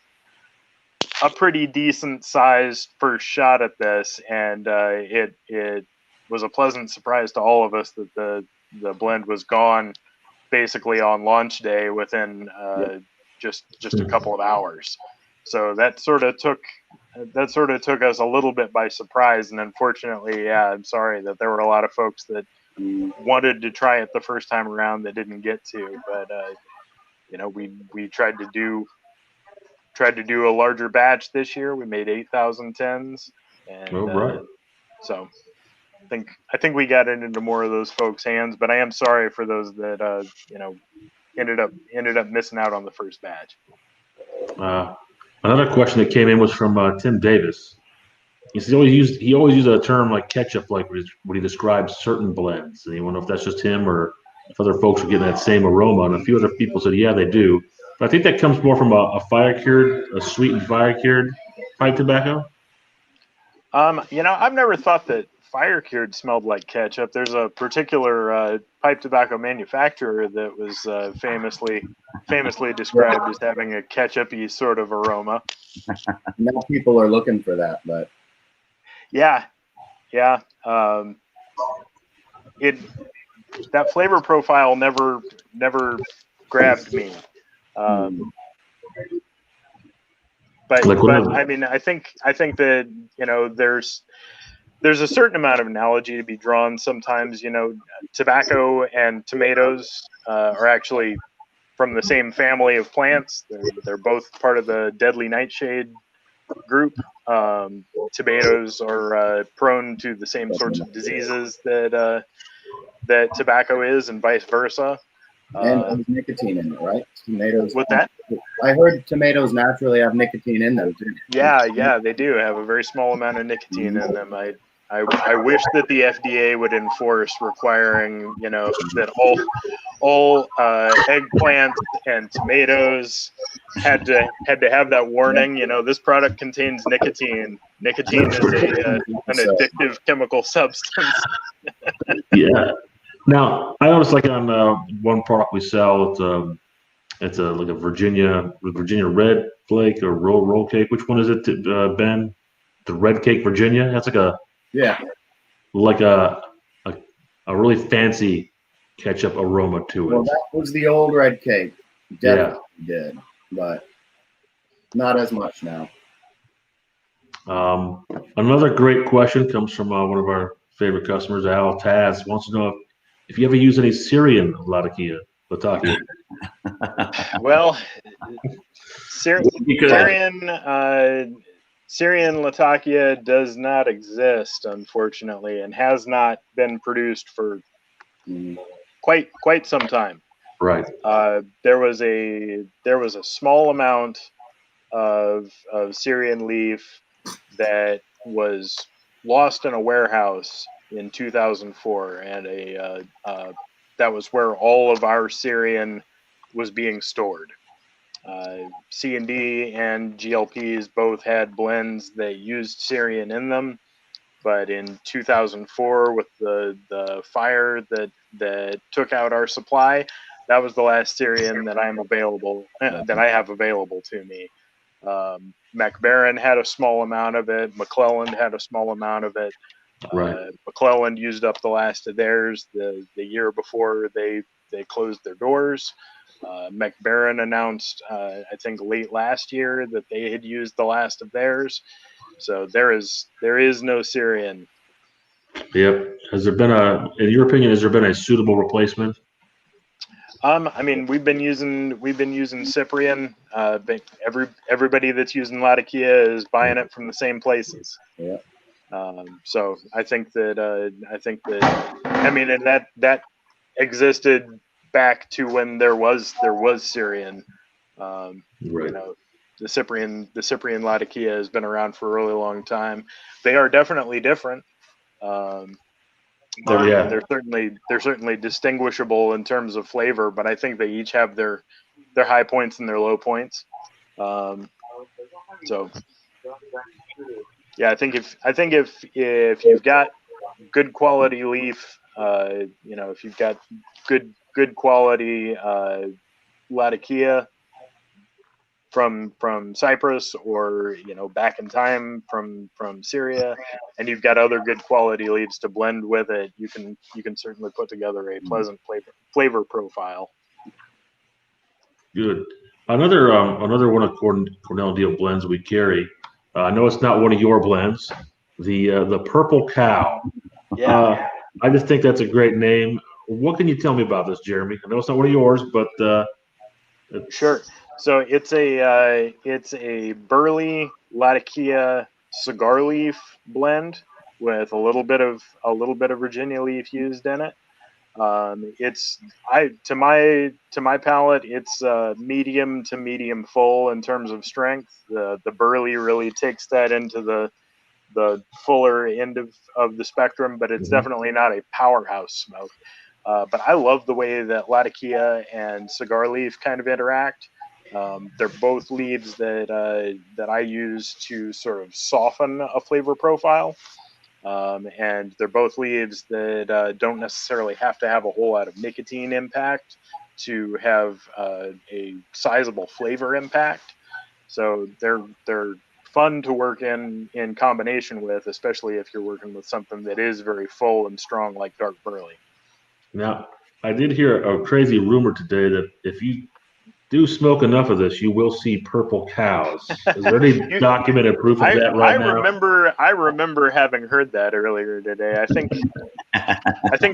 pretty decent sized first shot at this, and it was a pleasant surprise to all of us that the blend was gone basically on launch day within just a couple of hours. So that sort of took us a little bit by surprise, and unfortunately, yeah, I'm sorry that there were a lot of folks that wanted to try it the first time around that didn't get to, but we tried to do a larger batch this year. We made 8,000 tins, and so I think we got it into more of those folks' hands. But I am sorry for those that ended up missing out on the first batch. Another question that came in was from Tim Davis. He always used a term like ketchup, like when he describes certain blends. And you wonder if that's just him or if other folks are getting that same aroma. And a few other people said, yeah, they do. But I think that comes more from a sweetened fire cured pipe tobacco. I've never thought that fire cured smelled like ketchup. There's a particular pipe tobacco manufacturer that was famously described as having a ketchup-y sort of aroma. Now people are looking for that, but yeah. That flavor profile never grabbed me. But I mean, I think that there's a certain amount of analogy to be drawn. Sometimes tobacco and tomatoes are actually from the same family of plants. They're both part of the deadly nightshade group. Tomatoes are prone to the same sorts of diseases that tobacco is, and vice versa. And there's nicotine in it, right? Tomatoes. With that? I heard tomatoes naturally have nicotine in them too. Yeah, they do have a very small amount of nicotine in them. I wish that the FDA would enforce requiring, that all eggplants and tomatoes had to have that warning. This product contains nicotine. Nicotine is an addictive chemical substance. Yeah. Now, I noticed like on one product we sell, it's like a Virginia red flake or roll cake. Which one is it, Ben? The red cake Virginia. That's like a really fancy ketchup aroma to it. Well, that was the old red cake. Definitely did, but not as much now. Another great question comes from one of our favorite customers, Al Taz. Wants to know if you ever use any Syrian Latakia. Well, Syrian Latakia does not exist, unfortunately, and has not been produced for quite some time. Right. There was a small amount of Syrian leaf that was lost in a warehouse in 2004, and that was where all of our Syrian was being stored. C&D and GLPs both had blends that used Syrian in them, but in 2004, with the fire that took out our supply, that was the last Syrian that I have available to me. McBaron had a small amount of it. McClelland had a small amount of it. Right. McClelland used up the last of theirs the year before they closed their doors. McBaron announced, I think late last year, that they had used the last of theirs. So there is no Syrian. Yep. In your opinion, has there been a suitable replacement? I mean, we've been using Cyprian. But everybody that's using Latakia is buying it from the same places. Yeah. So I think that and that existed back to when there was Syrian. Right. The Cyprian Latakia has been around for a really long time. They are definitely different. They're certainly distinguishable in terms of flavor, but I think they each have their high points and their low points. So yeah, I think if you've got good quality leaf, if you've got good quality Latakia from Cyprus, or back in time from Syria, and you've got other good quality leaves to blend with it, you can certainly put together a pleasant flavor profile. Good. Another one of Cornell Diehl blends we carry. I know it's not one of your blends. The Purple Cow. Yeah. I just think that's a great name. What can you tell me about this, Jeremy? I know it's not one of yours, but Sure. So it's a burley Latakia cigar leaf blend with a little bit of Virginia leaf used in it. To my palate, it's medium to medium full in terms of strength. The burley really takes that into the fuller end of the spectrum, but it's definitely not a powerhouse smoke. But I love the way that Latakia and cigar leaf kind of interact. They're both leaves that I use to sort of soften a flavor profile. And they're both leaves that don't necessarily have to have a whole lot of nicotine impact to have a sizable flavor impact. So they're fun to work in combination with, especially if you're working with something that is very full and strong like dark burley. now I did hear a crazy rumor today that if you do smoke enough of this, you will see purple cows. Is there any documented proof of that right now? I remember having heard that earlier today. I think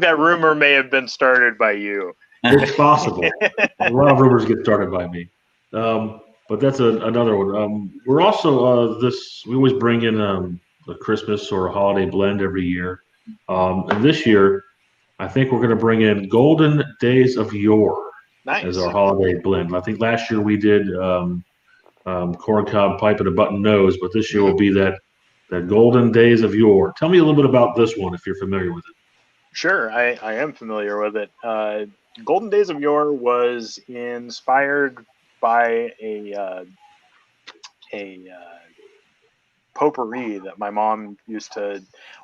that rumor may have been started by you. It's possible. A lot of rumors get started by me. But that's another one. We're also we always bring in a Christmas or a holiday blend every year. And this year, I think we're going to bring in Golden Days of Yore as our holiday blend. I think last year we did corncob pipe and a button nose, but this year will be that Golden Days of Yore. Tell me a little bit about this one if you're familiar with it. Sure, I am familiar with it. Golden Days of Yore was inspired by a potpourri that my mom used to.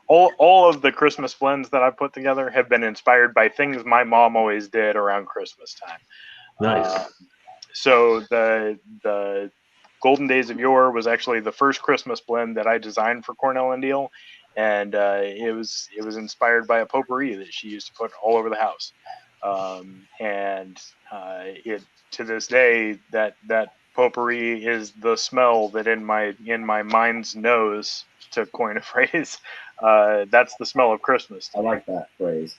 All of the Christmas blends that I've put together have been inspired by things my mom always did around Christmas time. Nice. So the Golden Days of Yore was actually the first Christmas blend that I designed for Cornell and Diehl, and it was inspired by a potpourri that she used to put all over the house. And it to this day that potpourri is the smell that in my mind's nose, to coin a phrase, that's the smell of Christmas. I like that phrase.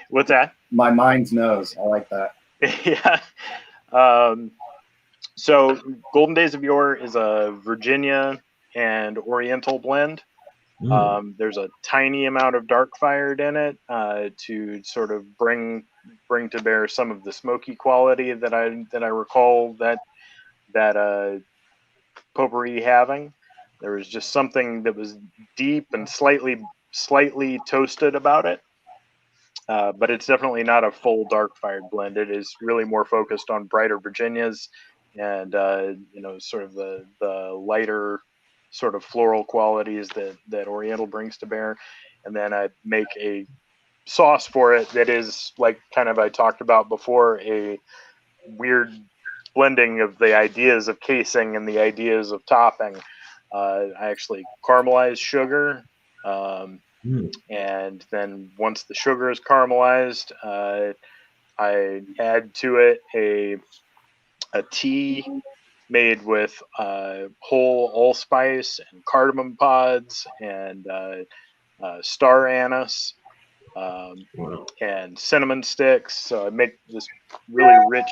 What's that? My mind's nose. I like that. Yeah. So Golden Days of Yore is a Virginia and Oriental blend. There's a tiny amount of dark fired in it to sort of bring to bear some of the smoky quality that I recall that potpourri having. There was just something that was deep and slightly toasted about it. But it's definitely not a full dark fired blend. It is really more focused on brighter Virginias and sort of the lighter sort of floral qualities that Oriental brings to bear. And then I make a sauce for it that is, like kind of I talked about before, a weird blending of the ideas of casing and the ideas of topping. I actually caramelize sugar. And then once the sugar is caramelized, I add to it a tea made with whole allspice and cardamom pods and star anise and cinnamon sticks. So I make this really rich,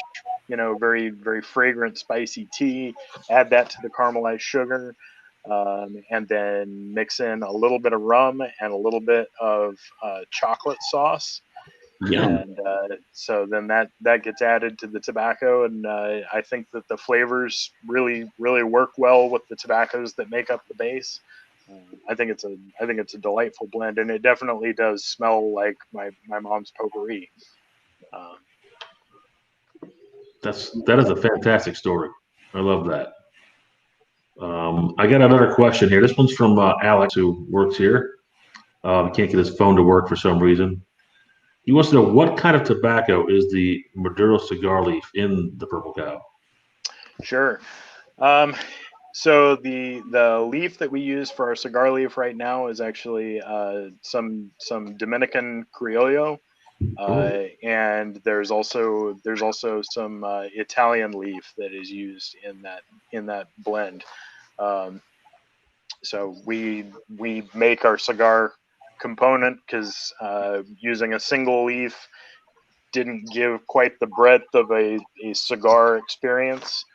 very, very fragrant, spicy tea, add that to the caramelized sugar. And then mix in a little bit of rum and a little bit of chocolate sauce. And so then that gets added to the tobacco, and I think that the flavors really, really work well with the tobaccos that make up the base. I think it's a delightful blend, and it definitely does smell like my mom's potpourri. That is a fantastic story. I love that. I got another question here. This one's from Alex, who works here. He can't get his phone to work for some reason. He wants to know what kind of tobacco is the Maduro cigar leaf in the Purple Cow? Sure. So the leaf that we use for our cigar leaf right now is actually some Dominican Criollo, and there's also some Italian leaf that is used in that blend. So we make our cigar component because using a single leaf didn't give quite the breadth of a cigar experience.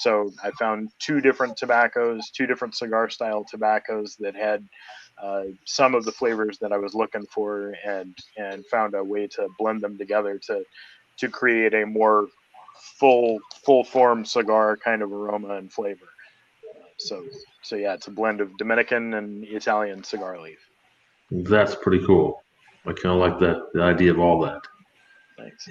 So I found two different tobaccos, two different cigar style tobaccos that had some of the flavors that I was looking for, and found a way to blend them together to create a more full form cigar kind of aroma and flavor. So yeah, it's a blend of Dominican and Italian cigar leaf. That's pretty cool. I kind of like the idea of all that. Thanks.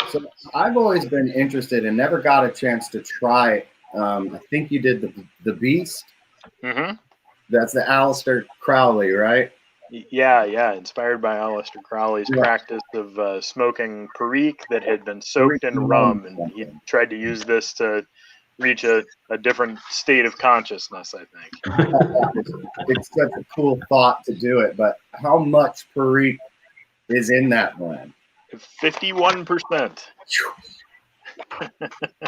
So I've always been interested and never got a chance to try. I think you did the Beast. Mm-hmm. That's the Aleister Crowley, right? Yeah. Inspired by Aleister Crowley's practice of smoking perique that had been soaked in rum, and he tried to use this to reach a different state of consciousness, I think. It's such a cool thought to do it, but how much perique is in that blend? 51%.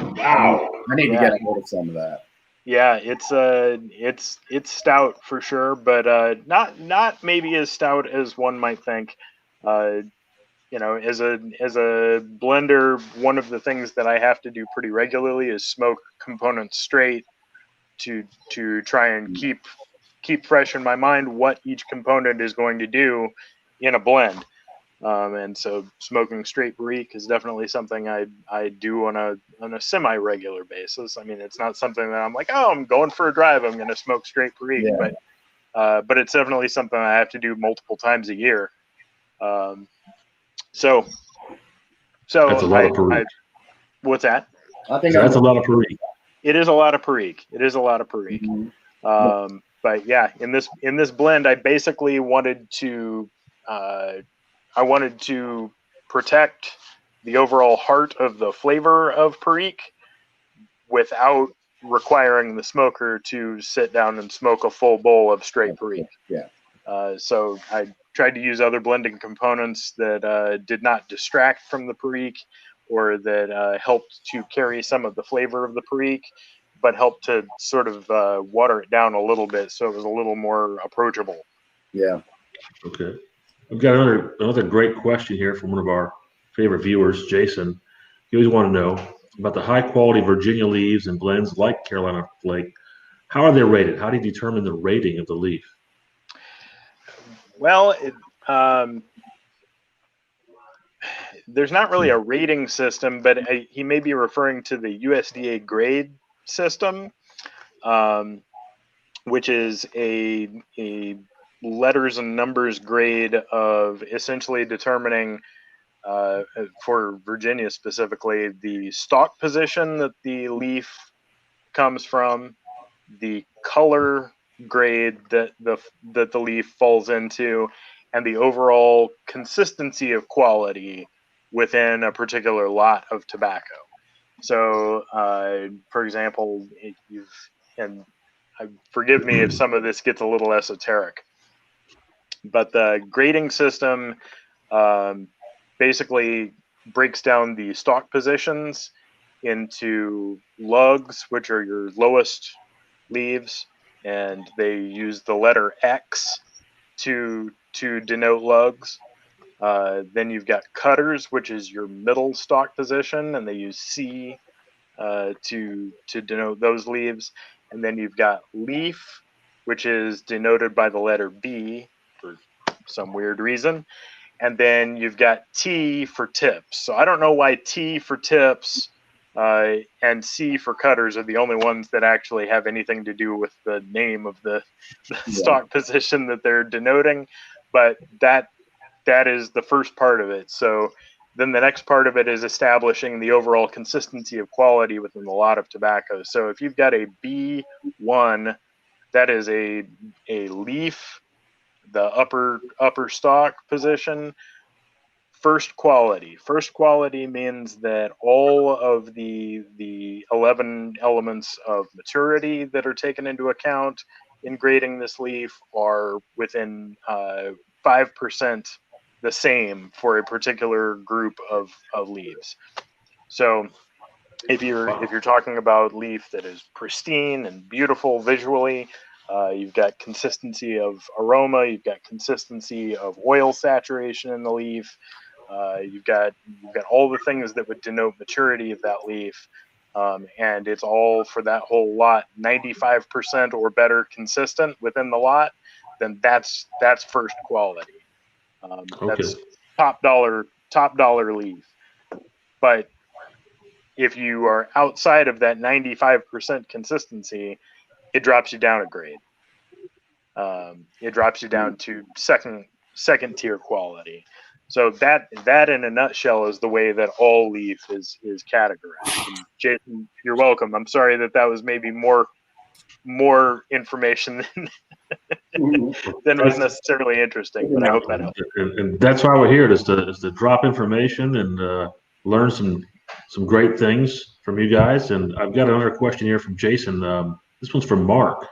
Wow. I need to get a hold of some of that. Yeah, it's stout for sure, but not maybe as stout as one might think. As a blender, one of the things that I have to do pretty regularly is smoke components straight to try and keep fresh in my mind what each component is going to do in a blend. And so smoking straight perique is definitely something I do on a semi-regular basis. I mean, it's not something that I'm like, oh, I'm going for a drive, I'm going to smoke straight perique, but it's definitely something I have to do multiple times a year. So that's a lot of perique. What's that? I think that's a lot of perique. It is a lot of perique. Mm-hmm. But yeah, in this blend, I basically wanted to protect the overall heart of the flavor of perique without requiring the smoker to sit down and smoke a full bowl of straight perique. Yeah. So I tried to use other blending components that did not distract from the perique, or that helped to carry some of the flavor of the perique, but helped to sort of water it down a little bit so it was a little more approachable. Yeah. Okay. I've got another great question here from one of our favorite viewers, Jason. He always wanted to know about the high quality Virginia leaves and blends like Carolina Flake. How are they rated? How do you determine the rating of the leaf? Well, there's not really a rating system, but he may be referring to the USDA grade system, which is a letters and numbers grade of essentially determining, for Virginia specifically, the stalk position that the leaf comes from, the color grade that the leaf falls into, and the overall consistency of quality within a particular lot of tobacco. So, for example, forgive me if some of this gets a little esoteric, but the grading system basically breaks down the stalk positions into lugs, which are your lowest leaves, and they use the letter X to denote lugs. Then you've got cutters, which is your middle stalk position, and they use C to denote those leaves. And then you've got leaf, which is denoted by the letter B for some weird reason. And then you've got T for tips. So I don't know why T for tips and C for cutters are the only ones that actually have anything to do with the name of the stock position that they're denoting. But that is the first part of it. So then the next part of it is establishing the overall consistency of quality within the lot of tobacco. So if you've got a B1, that is a leaf, the upper stalk position. First quality. First quality means that all of the 11 elements of maturity that are taken into account in grading this leaf are within 5% the same for a particular group of leaves. So if you're talking about leaf that is pristine and beautiful visually, you've got consistency of aroma, you've got consistency of oil saturation in the leaf, you've got all the things that would denote maturity of that leaf, and it's all for that whole lot 95% or better consistent within the lot. Then that's first quality. That's top dollar leaf. But if you are outside of that 95% consistency, it drops you down a grade. It drops you down to second tier quality. So that in a nutshell is the way that all leaf is categorized. And Jason, you're welcome. I'm sorry that was maybe more information than was necessarily interesting, but I hope that helps. And that's why we're here, is to drop information and learn some great things from you guys. And I've got another question here from Jason. This one's from Mark.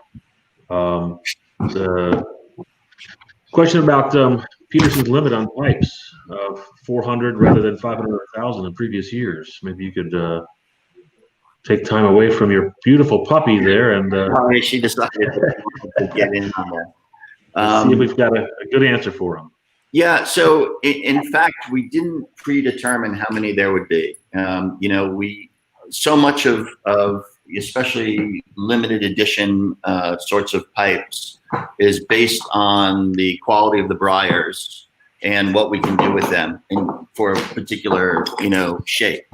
The question about Peterson's limit on pipes of 400 rather than 500,000 in previous years. Maybe you could take time away from your beautiful puppy there and she decided to get in on that. See if we've got a good answer for him. Yeah, so in fact, we didn't predetermine how many there would be. So much of especially limited edition sorts of pipes is based on the quality of the briars and what we can do with them for a particular shape.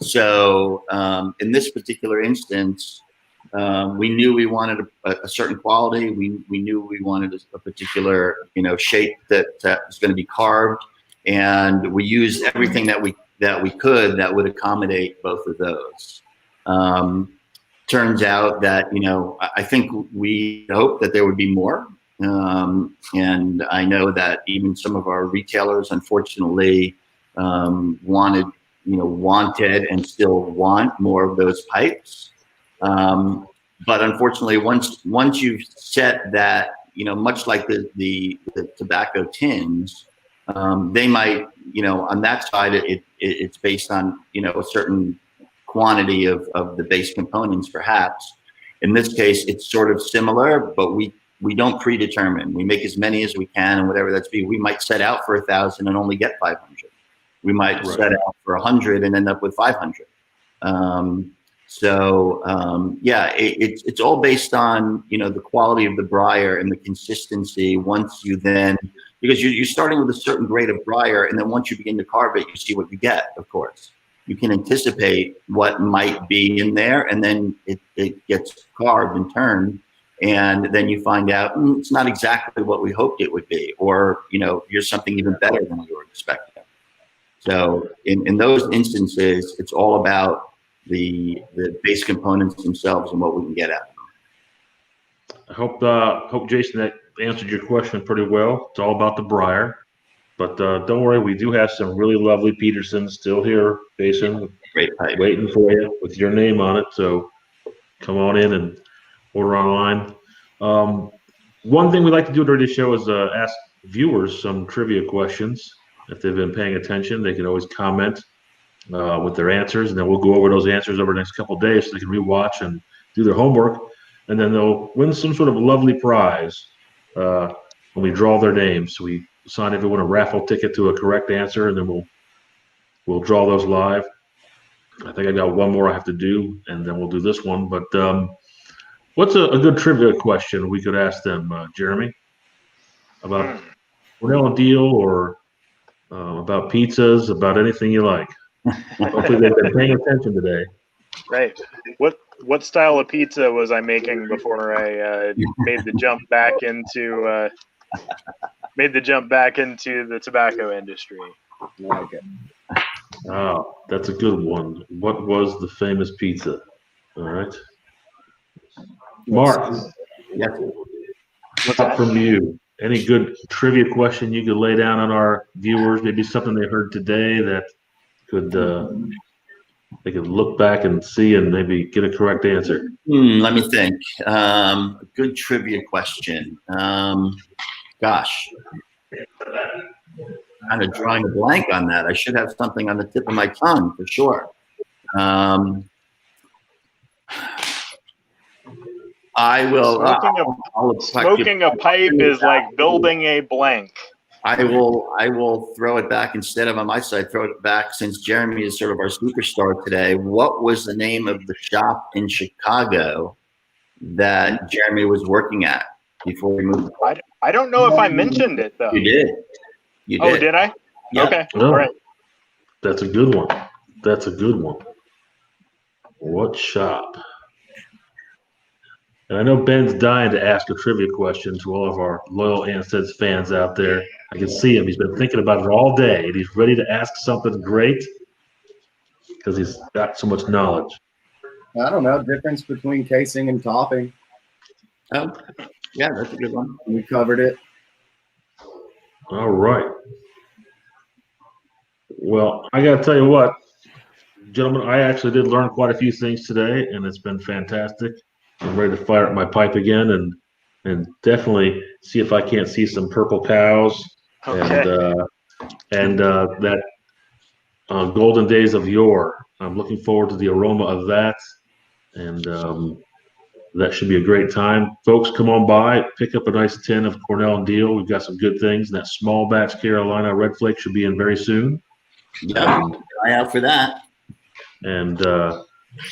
So in this particular instance, we knew we wanted a certain quality. We knew we wanted a particular shape that was going to be carved, and we used everything that we could that would accommodate both of those. Turns out that I think we hoped that there would be more, and I know that even some of our retailers, unfortunately, wanted and still want more of those pipes. But unfortunately, once you've set that, much like the tobacco tins, they might, on that side, it's based on, a certain quantity of the base components, perhaps. In this case, it's sort of similar, but we don't predetermine. We make as many as we can, and whatever that's be. We might set out for 1,000 and only get 500. We might set out for 100 and end up with 500. It's all based on the quality of the briar and the consistency. Once you then, because you're starting with a certain grade of briar, and then once you begin to carve it, you see what you get. Of course, you can anticipate what might be in there, and then it gets carved and turned, and then you find out it's not exactly what we hoped it would be, or you're something even better than we were expecting. So in those instances, it's all about the base components themselves and what we can get at them. I hope Jason, that answered your question pretty well. It's all about the briar, but don't worry, we do have some really lovely Petersons still here, Jason, great pipe, waiting for you with your name on it. So come on in and order online. One thing we like to do during the show is ask viewers some trivia questions. If they've been paying attention, they can always comment with their answers, and then we'll go over those answers over the next couple of days so they can rewatch and do their homework, and then they'll win some sort of lovely prize when we draw their names. So we assign everyone a raffle ticket to a correct answer, and then we'll draw those live. I think I got one more I have to do, and then we'll do this one. But what's a good trivia question we could ask them, Jeremy, about Cornell Diehl, or about pizzas, about anything you like? Hopefully they've been paying attention today. Right. What style of pizza was I making before I made the jump back into the tobacco industry? Okay. Oh, that's a good one. What was the famous pizza? All right. Mark, Yes. What's up that? from you. Any good trivia question you could lay down on our viewers? Maybe something they heard today that could they could look back and see and maybe get a correct answer. Let me think. Good trivia question. Gosh, kind of drawing a blank on that. I should have something on the tip of my tongue for sure. I will. Smoking a pipe is like building a blank. I will throw it back instead of on my side. Throw it back since Jeremy is sort of our superstar today. What was the name of the shop in Chicago that Jeremy was working at before we moved? I don't know if I mentioned it though. You did. You did. Oh, did I? Yeah. Okay. Oh, All right. that's a good one. That's a good one. What shop? And I know Ben's dying to ask a trivia question to all of our loyal Ansteads fans out there. I can see him. He's been thinking about it all day, and he's ready to ask something great because he's got so much knowledge. I don't know. Difference between casing and topping. Oh, yeah, that's a good one. We covered it. All right. Well, I got to tell you what, gentlemen, I actually did learn quite a few things today, and it's been fantastic. I'm ready to fire up my pipe again and definitely see if I can't see some purple cows Okay. and that golden days of yore. I'm looking forward to the aroma of that, and that should be a great time. Folks, come on by, pick up a nice tin of Cornell Diehl. We've got some good things. And that small batch Carolina Red Flake should be in very soon. Yeah, eye out for that. And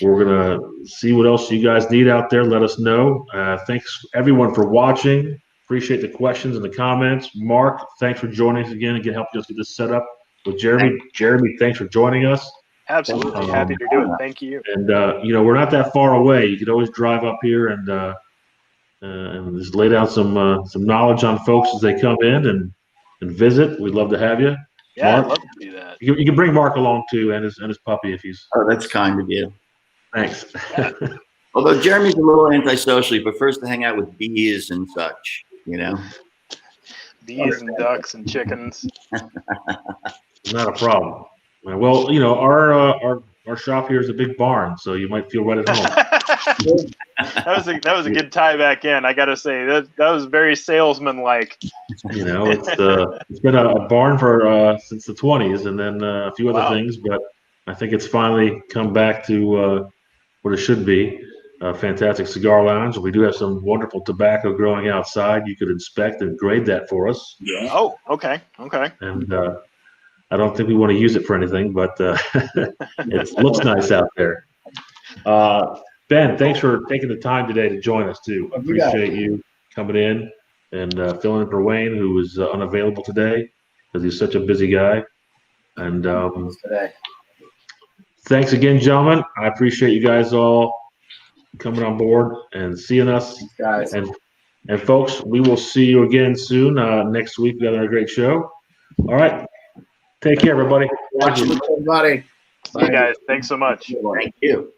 we're going to see what else you guys need out there. Let us know. Thanks, everyone, for watching. Appreciate the questions and the comments. Mark, thanks for joining us again and helping us get this set up with Jeremy. Jeremy, thanks for joining us. Absolutely. Happy to do it. Thank you. And, we're not that far away. You could always drive up here and just lay down some knowledge on folks as they come in and visit. We'd love to have you. Yeah, Mark, I'd love to do that. You can bring Mark along too, and his puppy if he's. Oh, that's kind of you. Thanks. Although Jeremy's a little antisocial, he prefers to hang out with bees and such, Bees and ducks and chickens. Not a problem. Well, our shop here is a big barn, so you might feel right at home. That was a good tie back in. I gotta say that was very salesman-like. It's been a barn for since the 20s, and then a few other things, but I think it's finally come back to what it should be. A fantastic cigar lounge. We do have some wonderful tobacco growing outside. You could inspect and grade that for us. Yeah. Oh, okay. And I don't think we want to use it for anything, but it looks nice out there. Ben, thanks for taking the time today to join us too. Appreciate you coming in and filling in for Wayne, who was unavailable today because he's such a busy guy. And thanks again, gentlemen. I appreciate you guys all coming on board and seeing us. Guys. And folks, we will see you again soon. Next week, we have another great show. All right. Take care, everybody. Watch everybody. See you guys. Thanks so much. Thank you.